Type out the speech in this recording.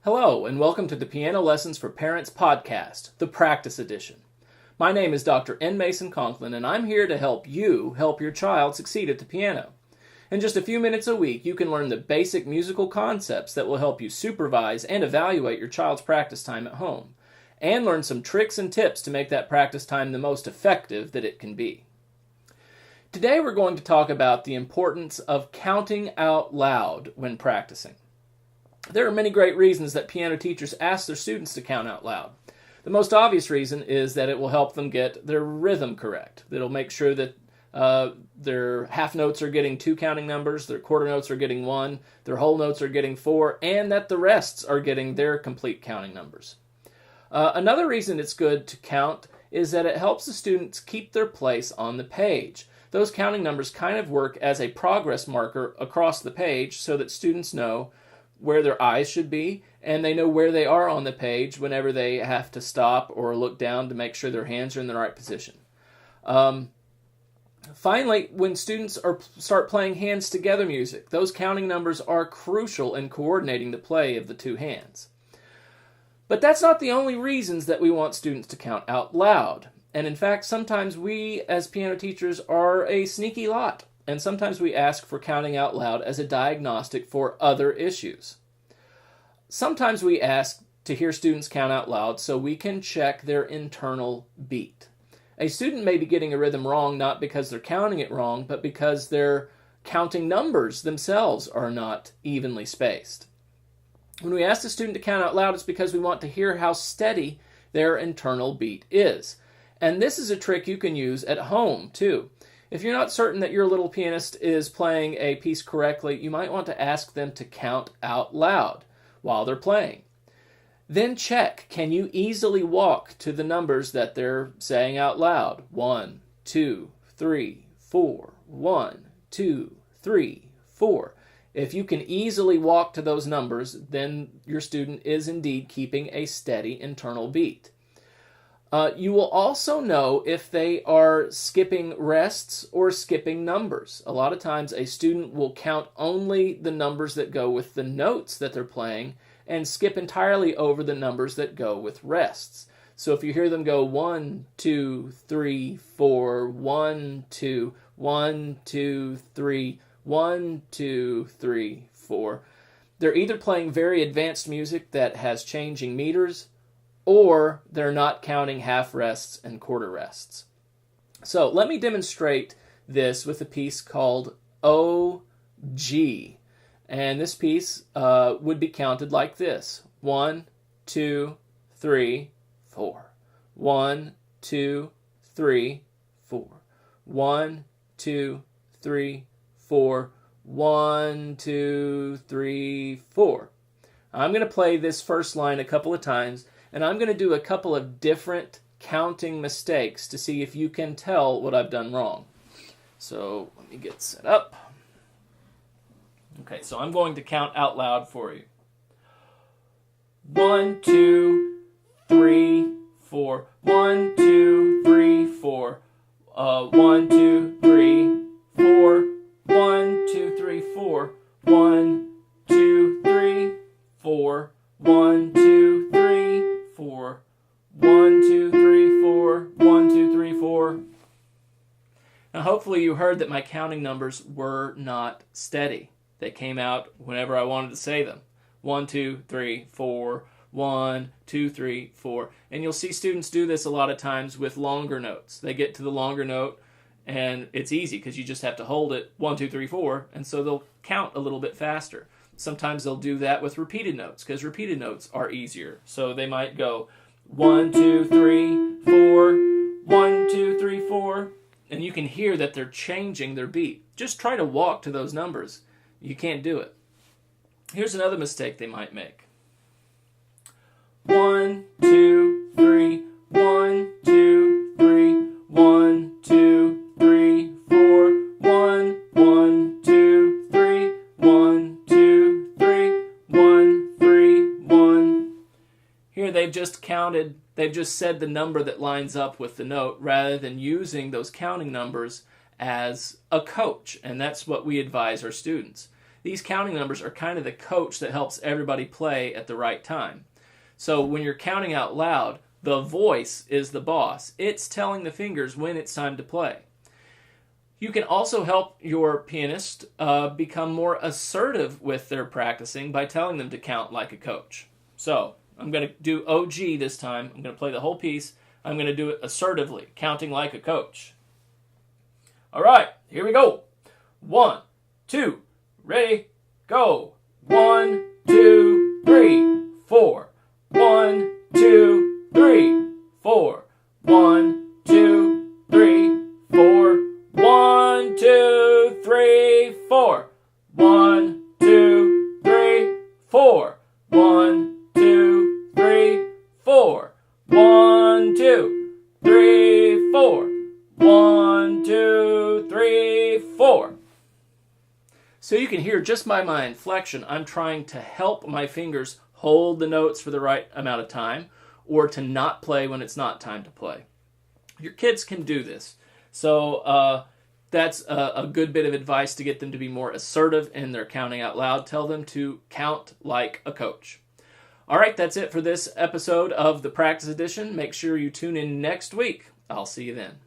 Hello, and welcome to the Piano Lessons for Parents podcast, the practice edition. My name is Dr. N. Mason Conklin, and I'm here to help you help your child succeed at the piano. In just a few minutes a week, you can learn the basic musical concepts that will help you supervise and evaluate your child's practice time at home, and learn some tricks and tips to make that practice time the most effective that it can be. Today we're going to talk about the importance of counting out loud when practicing. There are many great reasons that piano teachers ask their students to count out loud. The most obvious reason is that it will help them get their rhythm correct. It'll make sure that their half notes are getting 2 counting numbers, their quarter notes are getting 1, their whole notes are getting 4, and that the rests are getting their complete counting numbers. Another reason it's good to count is that it helps the students keep their place on the page. Those counting numbers kind of work as a progress marker across the page so that students know where their eyes should be, and they know where they are on the page whenever they have to stop or look down to make sure their hands are in the right position. Finally, when students start playing hands together music, those counting numbers are crucial in coordinating the play of the 2 hands. But that's not the only reasons that we want students to count out loud. And in fact, sometimes we as piano teachers are a sneaky lot. And sometimes we ask for counting out loud as a diagnostic for other issues. Sometimes we ask to hear students count out loud so we can check their internal beat. A student may be getting a rhythm wrong not because they're counting it wrong, but because their counting numbers themselves are not evenly spaced. When we ask the student to count out loud, it's because we want to hear how steady their internal beat is. And this is a trick you can use at home, too. If you're not certain that your little pianist is playing a piece correctly, you might want to ask them to count out loud while they're playing. Then check, can you easily walk to the numbers that they're saying out loud? 1, 2, 3, 4. 1, 2, 3, 4. If you can easily walk to those numbers, then your student is indeed keeping a steady internal beat. You will also know if they are skipping rests or skipping numbers. A lot of times a student will count only the numbers that go with the notes that they're playing and skip entirely over the numbers that go with rests. So if you hear them go 1, 2, 3, 4, 1, 2, 1, 2, 3, 1, 2, 3, 4, they're either playing very advanced music that has changing meters, or they're not counting half rests and quarter rests. So let me demonstrate this with a piece called OG. And this piece would be counted like this. 1, 2, 3, 4. 1, 2, 3, 4. 1, 2, 3, 4. 1, 2, 3, 4. I'm going to play this first line a couple of times, and I'm going to do a couple of different counting mistakes to see if you can tell what I've done wrong. So let me get set up. Okay, so I'm going to count out loud for you. 1, 2, 3, 4. 1, 2, 3, 4. 1, 2, 3, 4. 1, 2, 3, 4. 1, 2, 3, 4. 1, 2, 3, 4. 1, 2, 3, 4. 1, 2, 3, 4. Now hopefully you heard that my counting numbers were not steady. They came out whenever I wanted to say them. 1, 2, 3, 4. 1, 2, 3, 4. And you'll see students do this a lot of times with longer notes. They get to the longer note and it's easy because you just have to hold it 1, 2, 3, 4, and so they'll count a little bit faster. Sometimes they'll do that with repeated notes because repeated notes are easier. So they might go 1, 2, 3, 4, 1, 2, 3, 4, and you can hear that they're changing their beat. Just try to walk to those numbers. You can't do it. Here's another mistake they might make. 1, 2, 3, 1, 2, 3, 1, 2, 3, 4, 1, 1, 2, 3, 1, 2, 3, 1, 3, 1. Here they've just counted, they've just said the number that lines up with the note rather than using those counting numbers as a coach, and that's what we advise our students. these counting numbers are kind of the coach that helps everybody play at the right time. So when you're counting out loud, the voice is the boss. It's telling the fingers when it's time to play. You can also help your pianist become more assertive with their practicing by telling them to count like a coach. So I'm going to do OG this time. I'm going to play the whole piece. I'm going to do it assertively, counting like a coach. All right, here we go. 1, 2, ready, go. 1, 2, 3, 4. 1, 2, 3, 4. 1, 2, 3, 4. 1, 2, 3, 4. 1, 2, 3, 4. 1, 2, 3, 4. 1, 2, 3, 4. 1, 2, 3, 4. So you can hear just by my inflection, I'm trying to help my fingers hold the notes for the right amount of time, or to not play when it's not time to play. Your kids can do this. So that's a good bit of advice to get them to be more assertive in their counting out loud. Tell them to count like a coach. All right, that's it for this episode of the Practice Edition. Make sure you tune in next week. I'll see you then.